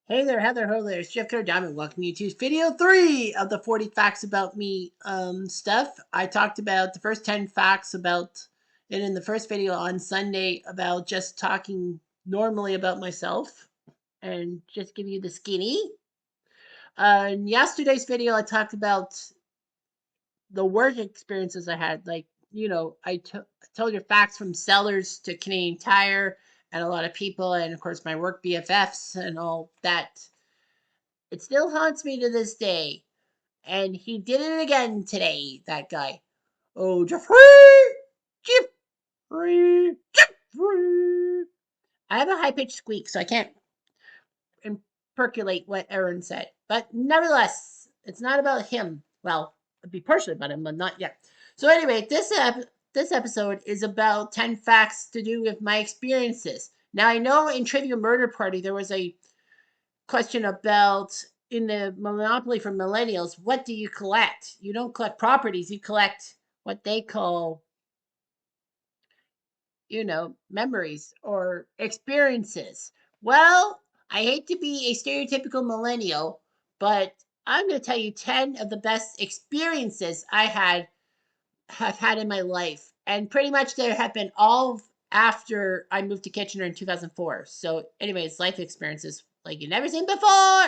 Hey there, Heather. Hello there. It's Jeff Cutter Diamond. Welcome you to video 3 of the 40 facts about me stuff. I talked about the first 10 facts about it in the first video on Sunday about just talking normally about myself and just give you the skinny. In yesterday's video, I talked about the work experiences I had. I told you facts from sellers to Canadian Tire and a lot of people, and of course, my work BFFs and all that. It still haunts me to this day. And he did it again today, that guy. Oh, Jeffrey! Jeffrey! Jeffrey! I have a high pitched squeak, so I can't percolate what Aaron said. But nevertheless, it's not about him. Well, it'd be partially about him, but not yet. So, anyway, this episode is about 10 facts to do with my experiences. Now, I know in Trivia Murder Party there was a question about in the Monopoly for millennials, what do you collect? You don't collect properties, you collect what they call, memories or experiences. Well, I hate to be a stereotypical millennial, but I'm going to tell you 10 of the best experiences I have had in my life. And pretty much there have been all after I moved to Kitchener in 2004. So, anyways, life experiences like you've never seen before.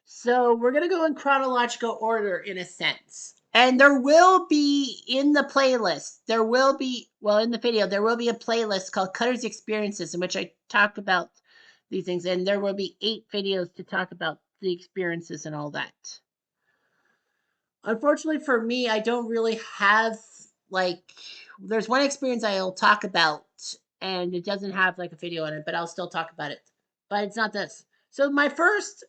So we're going to go in chronological order in a sense. And there will be in the playlist, there will be, well, in the video, there will be a playlist called Cutter's Experiences in which I talk about these things. And there will be 8 videos to talk about the experiences and all that. Unfortunately for me, I don't really have like, there's one experience I'll talk about and it doesn't have like a video on it, but I'll still talk about it. But it's not this. So my first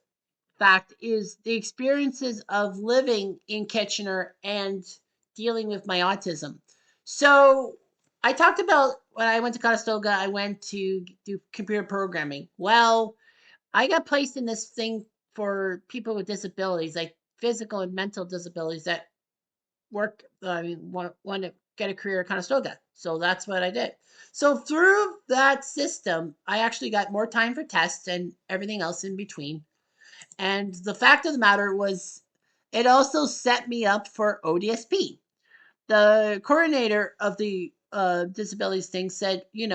fact is the experiences of living in Kitchener and dealing with my autism. So I talked about when I went to Conestoga, I went to do computer programming. Well, I got placed in this thing for people with disabilities, like physical and mental disabilities that want to get a career at Conestoga. So that's what I did. So through that system, I actually got more time for tests and everything else in between. And the fact of the matter was, it also set me up for ODSP. The coordinator of the disabilities thing said, you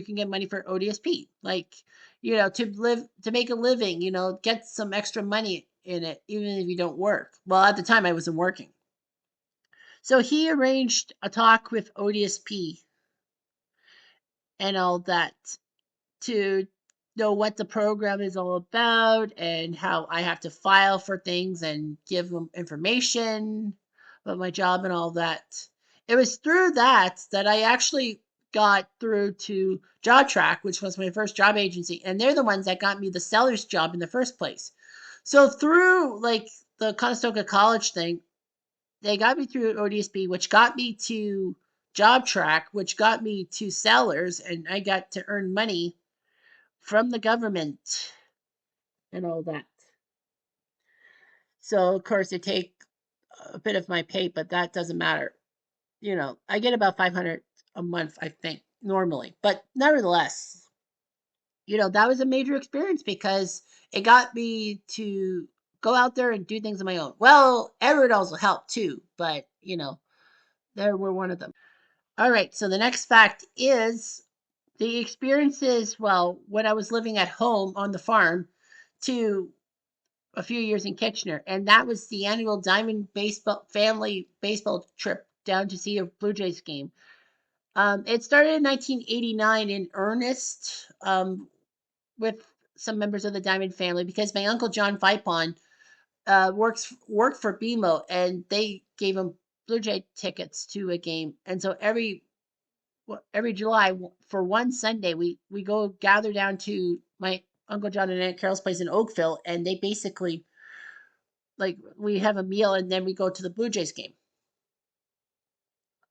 can get money for ODSP, like, to make a living, get some extra money in it, even if you don't work. Well, at the time I wasn't working. So he arranged a talk with ODSP and all that to know what the program is all about and how I have to file for things and give them information about my job and all that. It was through that I actually got through to Job Track, which was my first job agency, and they're the ones that got me the seller's job in the first place. So through like the Conestoga College thing, they got me through ODSP, which got me to Job Track, which got me to sellers, and I got to earn money from the government and all that. So of course they take a bit of my pay, but that doesn't matter. I get about 500 a month, I think, normally. But nevertheless, that was a major experience because it got me to go out there and do things on my own. Well, Everett also helped too, but there were one of them. All right, so the next fact is the experiences, well, when I was living at home on the farm to a few years in Kitchener, and that was the annual Diamond baseball family baseball trip down to see a Blue Jays game. It started in 1989 in earnest with some members of the Diamond family because my uncle John Vipon worked for BMO, and they gave him Blue Jay tickets to a game, and so every July for one Sunday, we go gather down to my Uncle John and Aunt Carol's place in Oakville, and they basically like we have a meal and then we go to the Blue Jays game.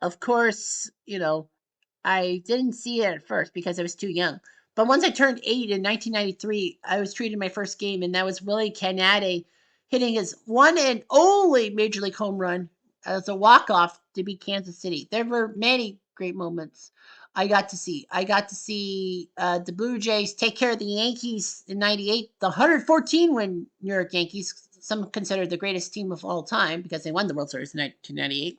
Of course, I didn't see it at first because I was too young. But once I turned 8 in 1993, I was treated my first game, and that was Willie Canade hitting his one and only Major League home run as a walk-off to beat Kansas City. There were many great moments. I got to see. I got to see the Blue Jays take care of the Yankees in '98. The 114 win New York Yankees, some consider the greatest team of all time because they won the World Series in 1998.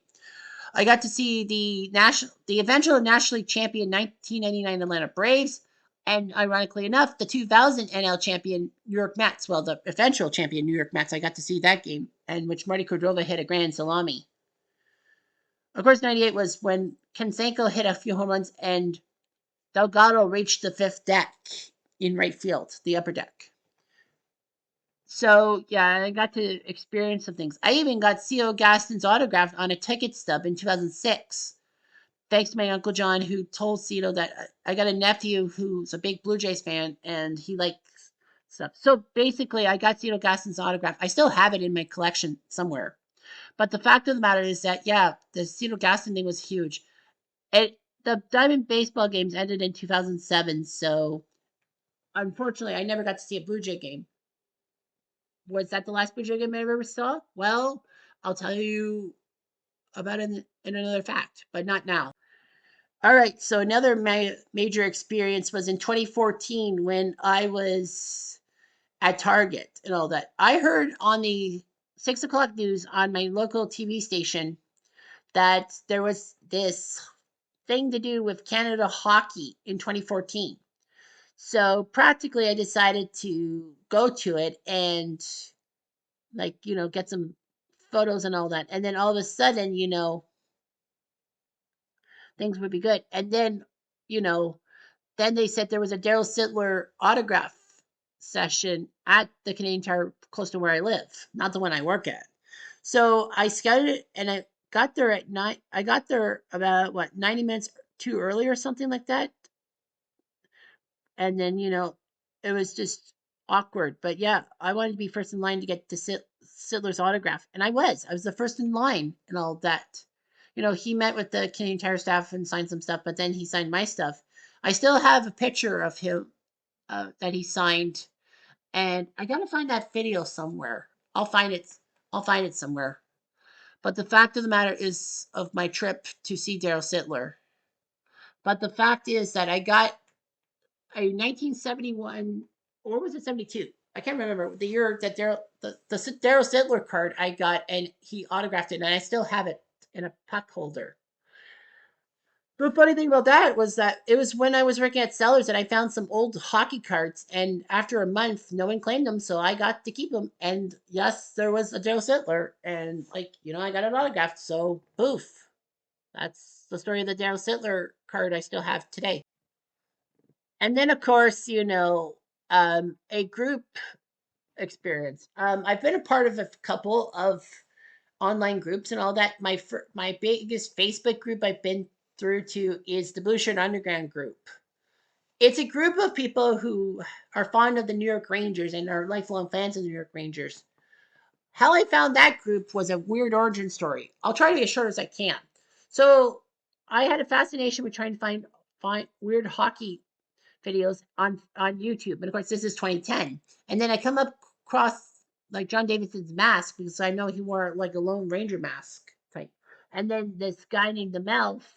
I got to see the eventual National League champion 1999 Atlanta Braves, and ironically enough, the 2000 NL champion New York Mets. Well, the eventual champion New York Mets. I got to see that game, in which Marty Cordova hit a grand salami. Of course, '98 was when Canseco hit a few home runs and Delgado reached the fifth deck in right field, the upper deck. So yeah, I got to experience some things. I even got C.O. Gaston's autograph on a ticket stub in 2006. Thanks to my Uncle John, who told Cito that I got a nephew who's a big Blue Jays fan and he likes stuff. So basically, I got Cito Gaston's autograph. I still have it in my collection somewhere. But the fact of the matter is that, yeah, the Cito Gaston thing was huge. The Diamond baseball games ended in 2007, so unfortunately, I never got to see a Blue Jay game. Was that the last Blue Jay game I ever saw? Well, I'll tell you about it in another fact, but not now. All right, so another major experience was in 2014 when I was at Target and all that. I heard on the 6 o'clock news on my local TV station that there was this thing to do with Canada hockey in 2014. So practically, I decided to go to it and, like, get some photos and all that. And then all of a sudden, things would be good. And then, you know, then they said there was a Daryl Sittler autograph session at the Canadian Tire close to where I live, not the one I work at. So I scouted it and I got there at night. I got there about 90 minutes too early or something like that. And then, it was just awkward. But yeah, I wanted to be first in line to get to Sittler's autograph. And I was. I was the first in line and all that. He met with the Canadian Tire staff and signed some stuff, but then he signed my stuff. I still have a picture of him that he signed, and I gotta find that video somewhere. I'll find it. I'll find it somewhere. But the fact of the matter is of my trip to see Daryl Sittler. But the fact is that I got a 1971, or was it 72? I can't remember the year that the Daryl Sittler card I got, and he autographed it, and I still have it in a puck holder. The funny thing about that was that it was when I was working at Sellers and I found some old hockey cards, and after a month, no one claimed them, so I got to keep them. And yes, there was a Joe Sittler, and I got it autographed. So poof, that's the story of the Daryl Sittler card I still have today. And then, of course, a group experience. I've been a part of a couple of online groups and all that. My biggest Facebook group I've been through to is the Blue Shirt Underground group. It's a group of people who are fond of the New York Rangers and are lifelong fans of the New York Rangers. How I found that group was a weird origin story. I'll try to be as short as I can. So I had a fascination with trying to find weird hockey videos on YouTube. And of course, this is 2010. And then I come up across like John Davidson's mask because I know he wore like a Lone Ranger mask type. And then this guy named the Mouth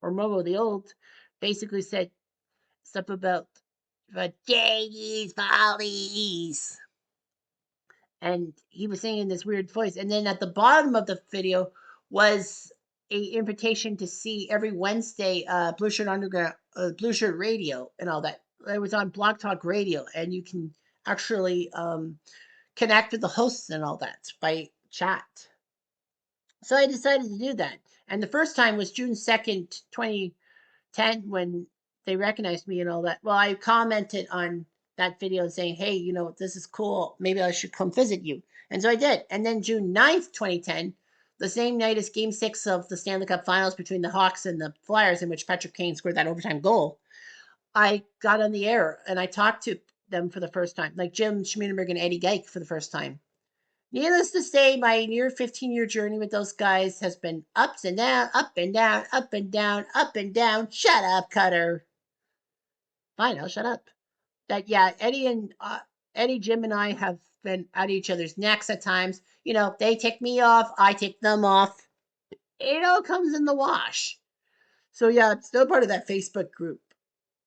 or Momo the Old basically said stuff about Jay's Follies. And he was singing in this weird voice. And then at the bottom of the video was a invitation to see every Wednesday Blue Shirt Underground, Blue Shirt Radio, and all that. It was on Blog Talk Radio, and you can actually connect with the hosts and all that by chat. So I decided to do that, and the first time was June 2nd, 2010, when they recognized me and all that. Well, I commented on that video saying, hey, this is cool. Maybe I should come visit you. And so I did. And then June 9th, 2010, the same night as Game 6 of the Stanley Cup Finals between the Hawks and the Flyers, in which Patrick Kane scored that overtime goal, I got on the air and I talked to them for the first time, like Jim Schmiedenberg and Eddie Geik for the first time. Needless to say, my near 15-year journey with those guys has been ups and down, up and down, up and down, up and down. Shut up, Cutter. Fine, I'll shut up. That yeah, Eddie, Jim, and I have been at each other's necks at times. They take me off, I take them off. It all comes in the wash. So yeah, I'm still part of that Facebook group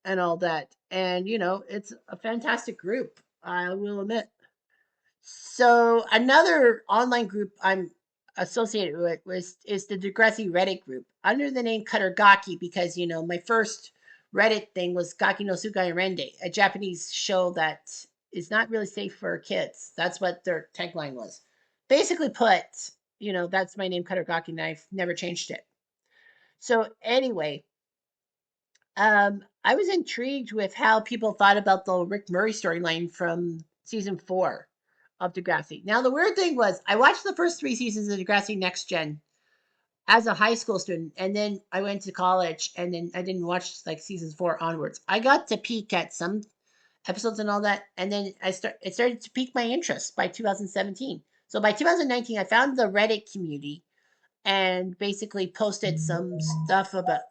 and all that. And it's a fantastic group, I will admit. So another online group I'm associated with is the Degrassi Reddit group under the name Katargaki, because my first Reddit thing was Gaki no Tsukai Rende, a Japanese show that is not really safe for kids. That's what their tagline was. Basically put, that's my name, Katargaki, and I've never changed it. So anyway, I was intrigued with how people thought about the Rick Murray storyline from season 4 of Degrassi. Now, the weird thing was, I watched the first 3 seasons of Degrassi Next Gen as a high school student, and then I went to college, and then I didn't watch like seasons 4 onwards. I got to peek at some episodes and all that, and then it started to pique my interest by 2017. So by 2019, I found the Reddit community and basically posted some stuff about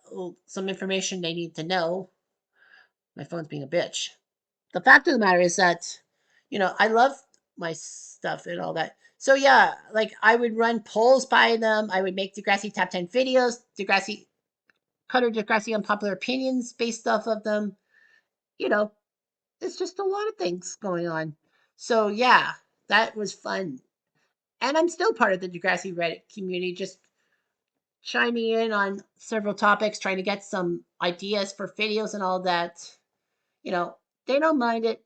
some information they need to know. My phone's being a bitch. The fact of the matter is that, I love my stuff and all that. So yeah, like I would run polls by them. I would make Degrassi top 10 videos, Cutter Degrassi unpopular opinions based off of them. You know, it's just a lot of things going on. So yeah, that was fun. And I'm still part of the Degrassi Reddit community, just chiming in on several topics, trying to get some ideas for videos and all that. You know, they don't mind it,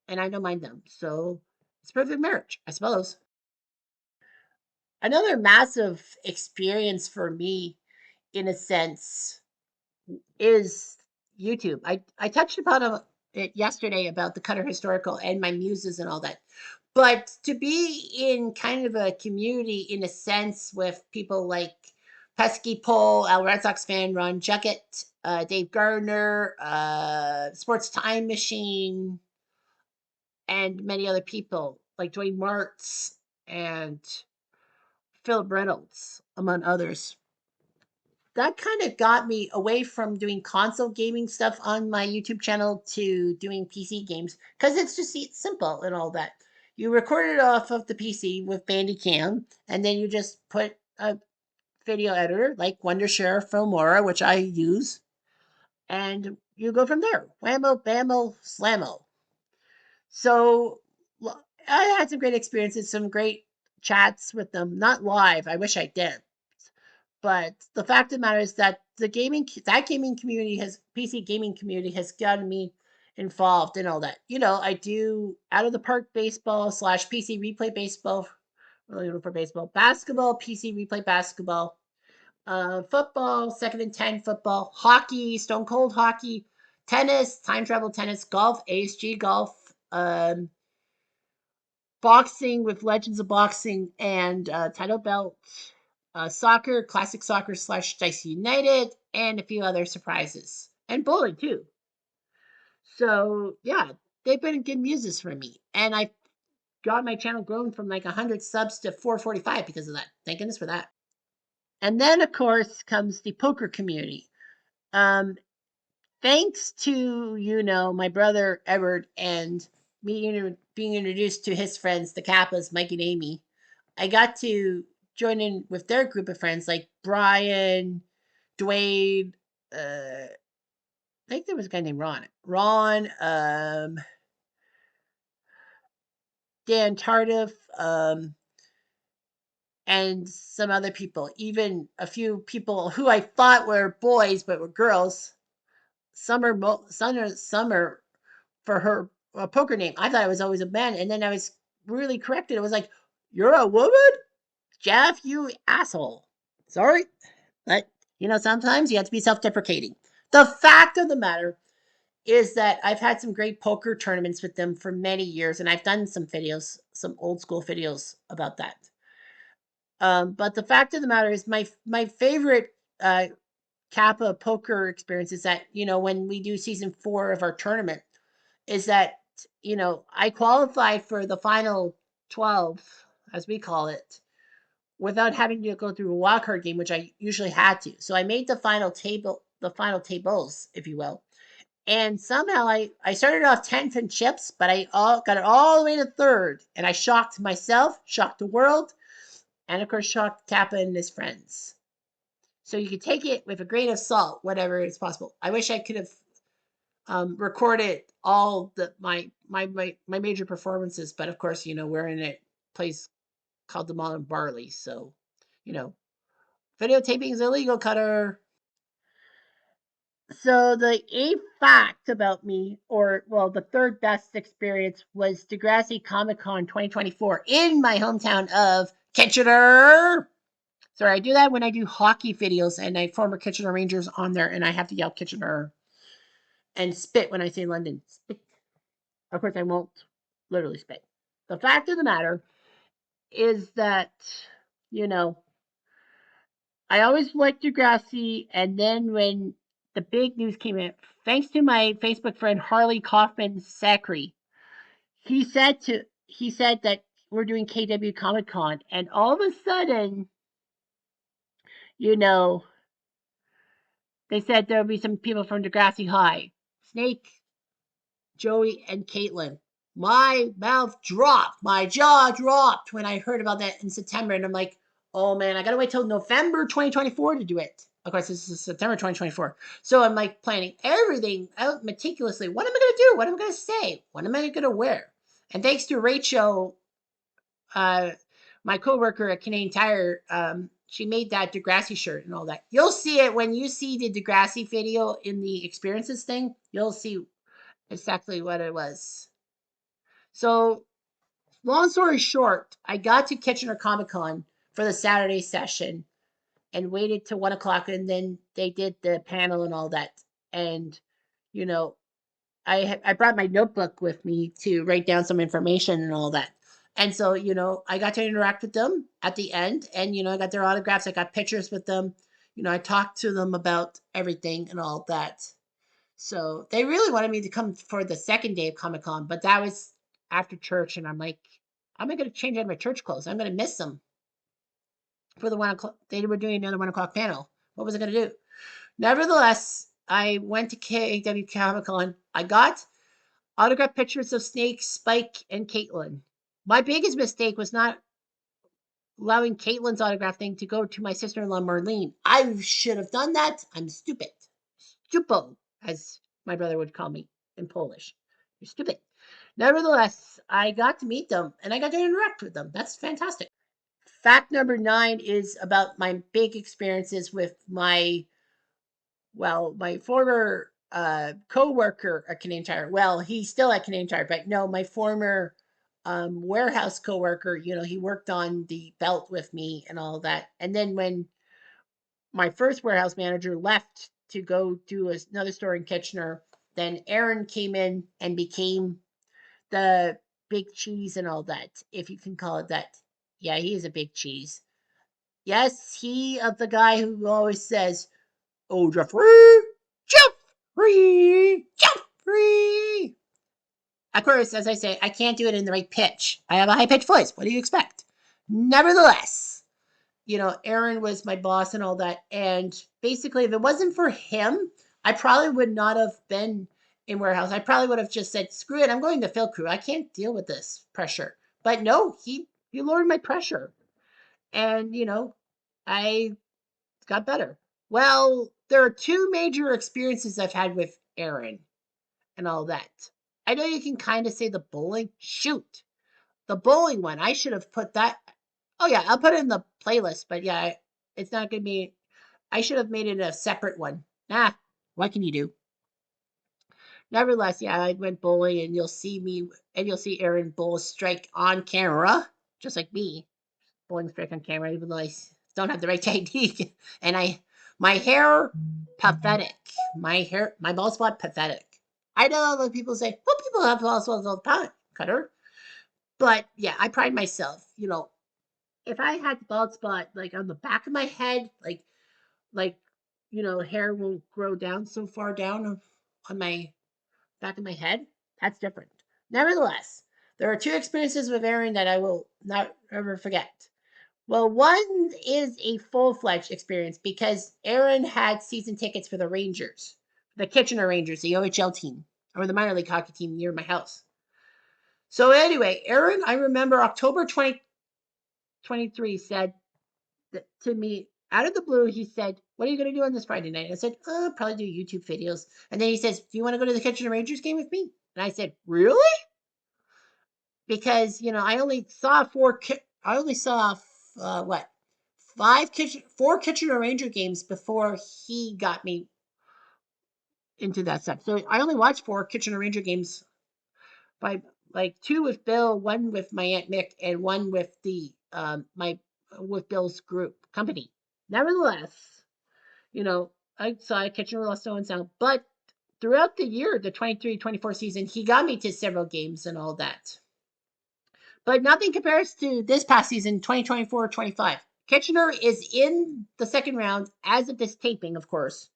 and I don't mind them. So it's perfect marriage, I suppose. Another massive experience for me, in a sense, is YouTube. I touched upon it yesterday about the Cutter Historical and my muses and all that. But to be in kind of a community, in a sense, with people like Pesky Pole, Al Red Sox fan Ron Juckett, Dave Gardner, Sports Time Machine, and many other people like Dwayne Martz and Philip Reynolds, among others. That kind of got me away from doing console gaming stuff on my YouTube channel to doing PC games, because it's simple and all that. You record it off of the PC with Bandicam, and then you just put a video editor like Wondershare Filmora, which I use, and you go from there. Whammo, bammo, slammo. So I had some great experiences, some great chats with them. Not live. I wish I did. But the fact of the matter is that gaming community has PC gaming community has gotten me involved in all that. I do out of the park baseball slash PC replay baseball, really for baseball, basketball, PC replay basketball, football, second and 10 football, hockey, stone cold hockey, tennis, time travel tennis, golf, ASG golf, boxing with Legends of Boxing and title belt, soccer, classic soccer slash Dice United, and a few other surprises, and bowling too. So yeah, they've been good muses for me, and I got my channel grown from like 100 subs to 445 because of that. Thank goodness for that. And then of course comes the poker community. Um, Thanks to my brother Edward and me being introduced to his friends, the Kappas, Mike and Amy, I got to join in with their group of friends like Brian, Dwayne, I think there was a guy named Ron, Dan Tardif, and some other people, even a few people who I thought were boys but were girls. Summer for her poker name. I thought it was always a man, and then I was really corrected. It was like, "You're a woman, Jeff, you asshole." Sorry, but sometimes you have to be self-deprecating. The fact of the matter is that I've had some great poker tournaments with them for many years, and I've done some videos, some old school videos about that. But the fact of the matter is, my favorite Kappa poker experience is that when we do season 4 of our tournament, is that I qualified for the final 12, as we call it, without having to go through a wild card game, which I usually had to. So I made the final tables, if you will. And somehow I started off 10th in chips, but got it all the way to third. And I shocked myself, shocked the world, and of course shocked Kappa and his friends. So you could take it with a grain of salt, whatever is possible. I wish I could have recorded all my major performances, but of course, we're in a place called the Mall in Barley, so you know, videotaping is illegal, Cutter. So the eighth fact about me, or well, the third best experience was Degrassi Comic Con 2024 in my hometown of Kitchener. Sorry, I do that when I do hockey videos and I former Kitchener Rangers on there, and I have to yell Kitchener and spit when I say London. Spit. Of course, I won't literally spit. The fact of the matter is that, you know, I always liked Degrassi, and then when the big news came in, thanks to my Facebook friend Harley Kaufman Sacre, he said that we're doing KW Comic Con, and all of a sudden, you know, they said there would be some people from Degrassi High, Snake, Joey, and Caitlin. My mouth dropped, my jaw dropped when I heard about that in September, and I'm like, oh man, I gotta wait till November 2024 to do it. Of course, this is September 2024. So I'm like planning everything out meticulously. What am I gonna do? What am I gonna say? What am I gonna wear? And thanks to Rachel, uh, my coworker at Canadian Tire, she made that Degrassi shirt and all that. You'll see it when you see the Degrassi video in the experiences thing. You'll see exactly what it was. So, long story short, I got to Kitchener Comic Con for the Saturday session and waited till 1 o'clock, and then they did the panel and all that. And you know, I brought my notebook with me to write down some information and all that. And so, I got to interact with them at the end, and I got their autographs. I got pictures with them. I talked to them about everything and all that. So they really wanted me to come for the second day of Comic Con, but that was after church, and I'm like, I'm not going to change out my church clothes. I'm going to miss them for the 1 o'clock. They were doing another 1 o'clock panel. What was I going to do? Nevertheless, I went to KW Comic Con. I got autographed pictures of Snake, Spike, and Caitlin. My biggest mistake was not allowing Caitlin's autograph thing to go to my sister-in-law Marlene. I should have done that. I'm stupid. Stupo, as my brother would call me in Polish. You're stupid. Nevertheless, I got to meet them and I got to interact with them. That's fantastic. Fact number 9 is about my big experiences with my former co-worker at Canadian Tire. Well, he's still at Canadian Tire, but no, my former warehouse co-worker, he worked on the belt with me and all that. And then when my first warehouse manager left to go do another store in Kitchener, then Aaron came in and became the big cheese and all that, if you can call it that. Yeah, he is a big cheese. Yes, he of the guy who always says, "Oh, Jeffrey, Jeffrey, Jeffrey." Of course, as I say, I can't do it in the right pitch. I have a high pitched voice. What do you expect? Nevertheless, Aaron was my boss and all that. And basically, if it wasn't for him, I probably would not have been in warehouse. I probably would have just said, screw it, I'm going to fill crew. I can't deal with this pressure. But no, he lowered my pressure. And, I got better. Well, there are two major experiences I've had with Aaron and all that. I know you can kind of say the bowling. Shoot. The bowling one. I should have put that. Oh, yeah, I'll put it in the playlist. But yeah, it's not going to be. I should have made it a separate one. Nah, what can you do? Nevertheless, yeah, I went bowling, and you'll see me, and you'll see Aaron bowl a strike on camera, just like me, bowling strike on camera, even though I don't have the right technique. And my hair, pathetic. My bald spot, pathetic. I know when people say, well, people have bald spots all the time, Cutter. But yeah, I pride myself. If I had the bald spot like on the back of my head, like hair won't grow down so far down on my back of my head, that's different. Nevertheless, there are two experiences with Aaron that I will not ever forget. Well, one is a full-fledged experience because Aaron had season tickets for the Rangers, the Kitchener Rangers, the OHL team, or the minor league hockey team near my house. So anyway, Aaron, I remember October 2023 said to me, out of the blue, he said, "What are you going to do on this Friday night?" I said, "Probably do YouTube videos." And then he says, "Do you want to go to the Kitchener Rangers game with me?" And I said, "Really?" Because I only saw I only saw what four Kitchener Ranger games before he got me into that stuff. So I only watched four Kitchener Ranger games by like two with Bill, one with my Aunt Mick, and one with the my with Bill's group company. Nevertheless, I saw Kitchener lost no one sound, but throughout the year, the 23-24 season, he got me to several games and all that. But nothing compares to this past season, 2024-25. Kitchener is in the second round as of this taping, of course.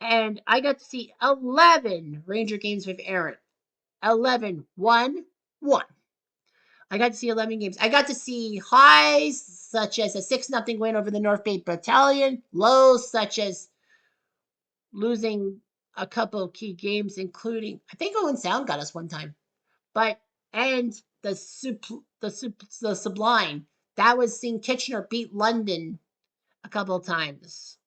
And I got to see 11 Ranger games with Aaron. 11, 1, 1. I got to see 11 games. I got to see highs such as a 6-0 win over the North Bay Battalion, lows such as losing a couple of key games, including, I think Owen Sound got us one time. But, and the Sublime, that was seeing Kitchener beat London a couple of times.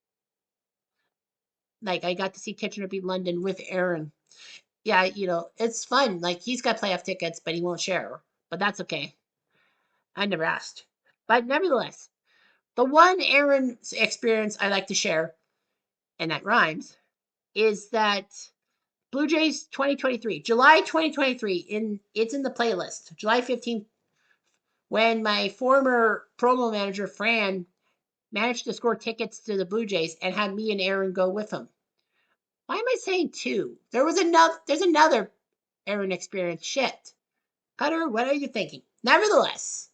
Like, I got to see Kitchener beat London with Aaron. Yeah, it's fun. Like, he's got playoff tickets, but he won't share. But that's okay. I never asked. But nevertheless, the one Aaron experience I like to share, and that rhymes, is that Blue Jays 2023, July 2023, it's in the playlist. July 15th, when my former promo manager, Fran, managed to score tickets to the Blue Jays and had me and Aaron go with him. Why am I saying two? There's another Aaron experience. Shit. Cutter, what are you thinking? Nevertheless,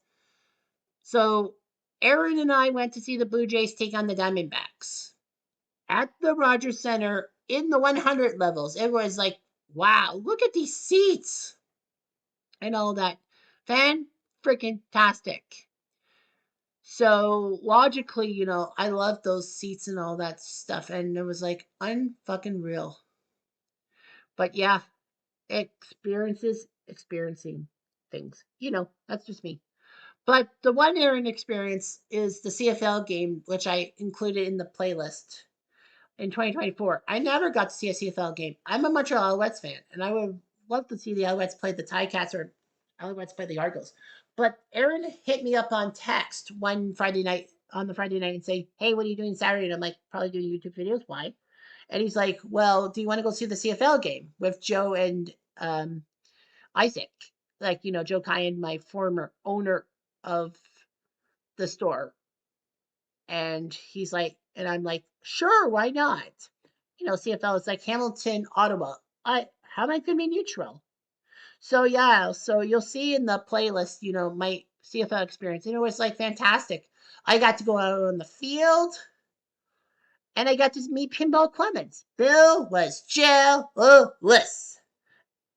so Aaron and I went to see the Blue Jays take on the Diamondbacks at the Rogers Center in the 100 levels. It was like, wow, look at these seats and all that. Fan freaking tastic. So logically, I love those seats and all that stuff, and it was like unfucking real. But yeah, experiencing things. That's just me. But the one Aaron experience is the CFL game, which I included in the playlist in 2024. I never got to see a CFL game. I'm a Montreal Alouettes fan, and I would love to see the Alouettes play the Ticats or Alouettes play the Argos. But Aaron hit me up on text on the Friday night and say, "Hey, what are you doing Saturday?" And I'm like, "Probably doing YouTube videos." Why? And he's like, "Well, do you want to go see the CFL game with Joe and Isaac?" Like, Joe Kyan, my former owner of the store. And he's like, and I'm like, "Sure, why not?" CFL is like Hamilton, Ottawa. How am I going to be neutral? So yeah, so you'll see in the playlist, my CFL experience, and it was like fantastic. I got to go out on the field, and I got to meet Pinball Clemens. Bill was jealous.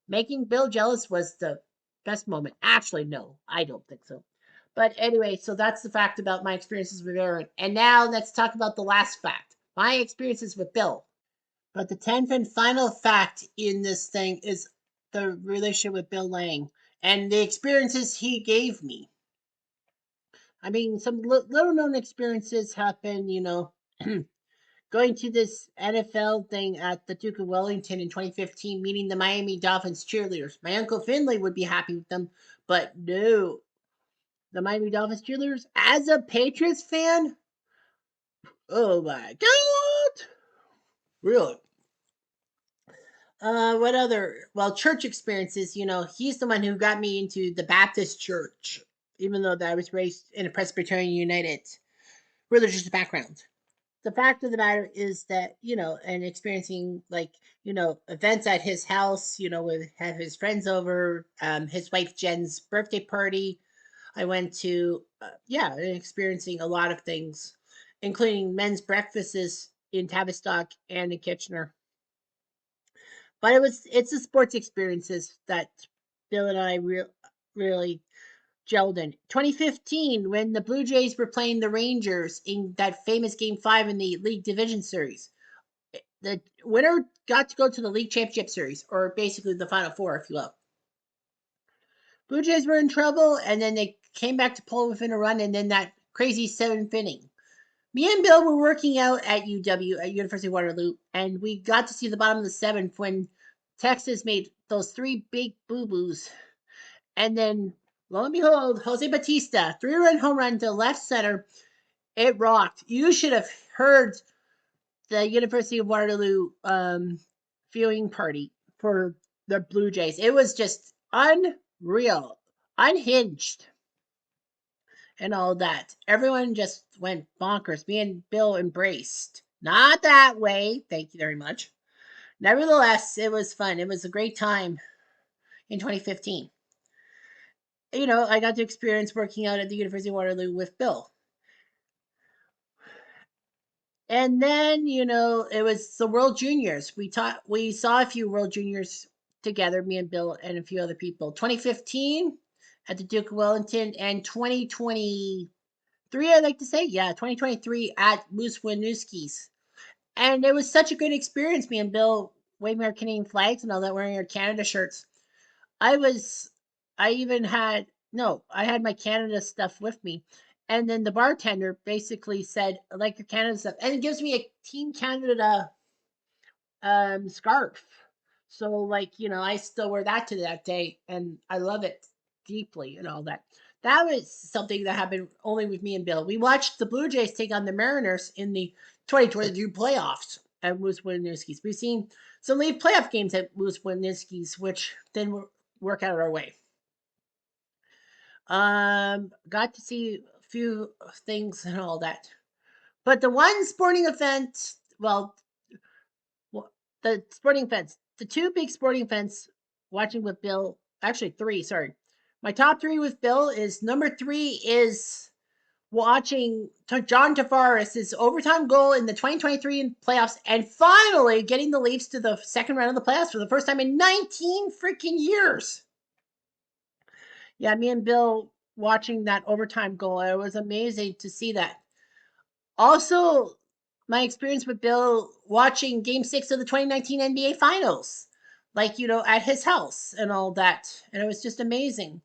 Making Bill jealous was the best moment. Actually, no, I don't think so. But anyway, so that's the fact about my experiences with Aaron. And now let's talk about the last fact, my experiences with Bill. But the 10th and final fact in this thing is the relationship with Bill Lang and the experiences he gave me. I mean, some little known experiences happen, going to this NFL thing at the Duke of Wellington in 2015, meeting the Miami Dolphins cheerleaders. My Uncle Finley would be happy with them, but no. The Miami Dolphins cheerleaders, as a Patriots fan, oh my God. Really? What other? Well, church experiences. He's the one who got me into the Baptist church, even though that I was raised in a Presbyterian United religious background. The fact of the matter is that and experiencing events at his house. Would have his friends over. His wife Jen's birthday party. I went to experiencing a lot of things, including men's breakfasts in Tavistock and in Kitchener. But it's the sports experiences that Bill and I really gelled in. 2015, when the Blue Jays were playing the Rangers in that famous Game 5 in the League Division Series. The winner got to go to the League Championship Series, or basically the Final Four, if you will. Blue Jays were in trouble, and then they came back to pull within a run, and then that crazy 7th inning Me and Bill were working out at UW, at University of Waterloo, and we got to see the bottom of the seventh when Texas made those three big boo boos. And then, lo and behold, Jose Batista, 3-run home run to left center. It rocked. You should have heard the University of Waterloo viewing party for the Blue Jays. It was just unreal, unhinged, and all that. Everyone just went bonkers. Me and Bill embraced. Not that way. Thank you very much. Nevertheless, it was fun. It was a great time in 2015. I got to experience working out at the University of Waterloo with Bill. And then, it was the World Juniors. We saw a few World Juniors together, me and Bill and a few other people. 2015 at the Duke of Wellington, and 2023, I'd like to say. Yeah, 2023 at Moose Winooski's. And it was such a good experience. Me and Bill waving our Canadian flags and all that, wearing our Canada shirts. I was, I even had, no, I had my Canada stuff with me. And then the bartender basically said, I like your Canada stuff. And it gives me a Team Canada scarf. So, I still wear that to that day. And I love it deeply and all that. That was something that happened only with me and Bill. We watched the Blue Jays take on the Mariners in the 2022 playoffs at Moose Winooski's. We've seen some league playoff games at Moose Winooski's, which didn't work out our way. Got to see a few things and all that. But the one sporting event, well, the sporting events, the two big sporting events watching with Bill, actually three, sorry. My top three with Bill is number 3 is watching John Tavares' overtime goal in the 2023 playoffs and finally getting the Leafs to the second round of the playoffs for the first time in 19 freaking years. Yeah, me and Bill watching that overtime goal, it was amazing to see that. Also, my experience with Bill watching Game 6 of the 2019 NBA Finals, at his house and all that. And it was just amazing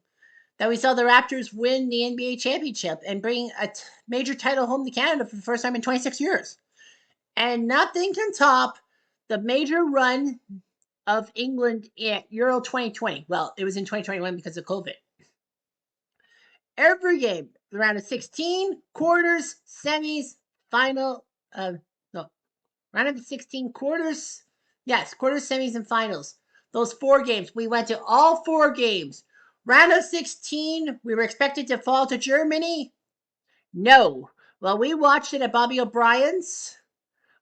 that we saw the Raptors win the NBA championship and bring a major title home to Canada for the first time in 26 years. And nothing can top the major run of England at Euro 2020. Well, it was in 2021 because of COVID. Every game, the round of 16, quarters, semis, final, no, round of 16, quarters, yes, quarters, semis, and finals. Those 4 games, we went to all 4 games. Round of 16, we were expected to fall to Germany. No. Well, we watched it at Bobby O'Brien's,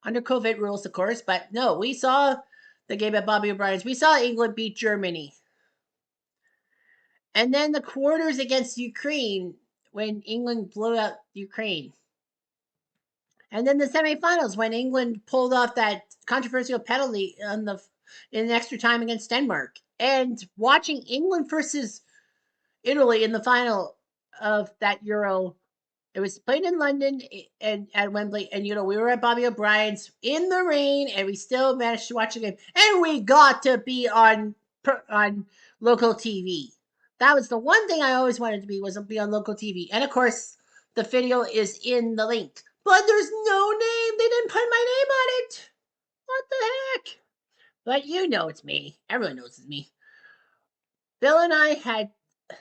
under COVID rules, of course, but no, we saw the game at Bobby O'Brien's. We saw England beat Germany. And then the quarters against Ukraine when England blew out Ukraine. And then the semifinals when England pulled off that controversial penalty in extra time against Denmark. And watching England versus Italy in the final of that Euro, it was played in London and at Wembley. And, we were at Bobby O'Brien's in the rain and we still managed to watch the game. And we got to be on local TV. That was the one thing I always wanted to be on local TV. And of course, the video is in the link. But there's no name. They didn't put my name on it. What the heck? But it's me. Everyone knows it's me. Bill and I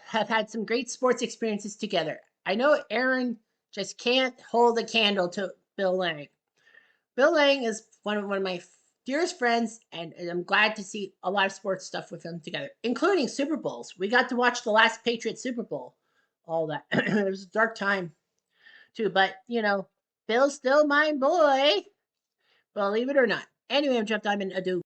have had some great sports experiences together. I know Aaron just can't hold a candle to Bill Lang. Bill Lang is one of my dearest friends, and I'm glad to see a lot of sports stuff with them together, including Super Bowls. We got to watch the last Patriots Super Bowl, all that. It was a dark time, too, but, Bill's still my boy, believe it or not. Anyway, I'm Jeff Diamond. Adieu.